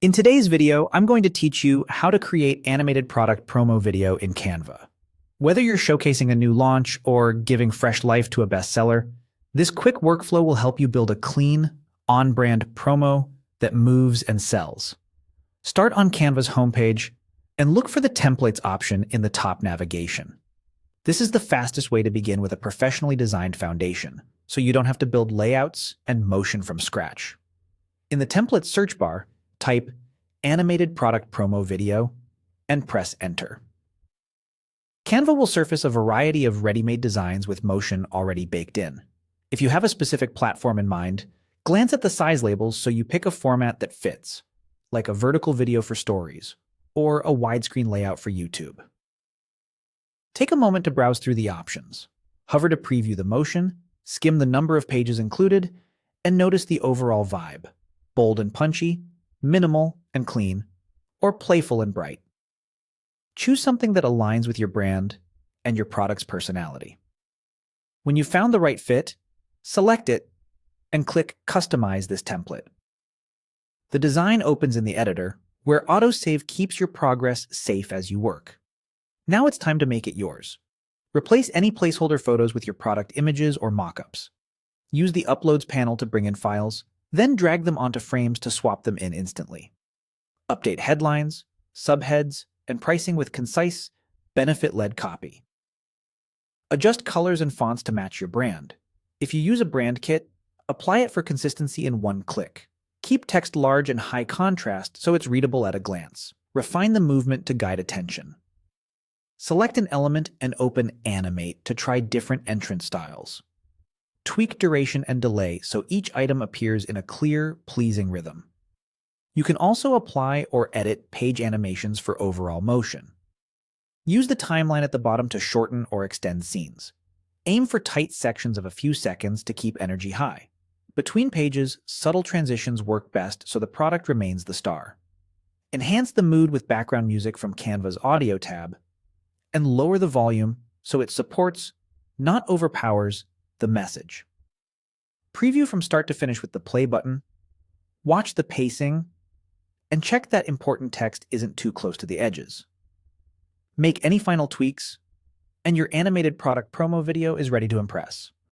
In today's video, I'm going to teach you how to create animated product promo video in Canva. Whether you're showcasing a new launch or giving fresh life to a bestseller, this quick workflow will help you build a clean, on-brand promo that moves and sells. Start on Canva's homepage and look for the Templates option in the top navigation. This is the fastest way to begin with a professionally designed foundation, so you don't have to build layouts and motion from scratch. In the Templates search bar, type animated product promo video and press enter. Canva will surface a variety of ready-made designs with motion already baked in. If you have a specific platform in mind, glance at the size labels so you pick a format that fits, like a vertical video for stories or a widescreen layout for YouTube. Take a moment to browse through the options. Hover to preview the motion, skim the number of pages included, and notice the overall vibe: bold and punchy, minimal and clean, or playful and bright. Choose something that aligns with your brand and your product's personality. When you've found the right fit, select it and click Customize this template. The design opens in the editor, where autosave keeps your progress safe as you work. Now it's time to make it yours. Replace any placeholder photos with your product images or mockups. Use the Uploads panel to bring in files, then drag them onto frames to swap them in instantly. Update headlines, subheads, and pricing with concise, benefit-led copy. Adjust colors and fonts to match your brand. If you use a brand kit, apply it for consistency in one click. Keep text large and high contrast so it's readable at a glance. Refine the movement to guide attention. Select an element and open Animate to try different entrance styles. Tweak duration and delay so each item appears in a clear, pleasing rhythm. You can also apply or edit page animations for overall motion. Use the timeline at the bottom to shorten or extend scenes. Aim for tight sections of a few seconds to keep energy high. Between pages, subtle transitions work best so the product remains the star. Enhance the mood with background music from Canva's Audio tab, and lower the volume so it supports, not overpowers, the message. Preview from start to finish with the play button, watch the pacing, and check that important text isn't too close to the edges. Make any final tweaks, and your animated product promo video is ready to impress.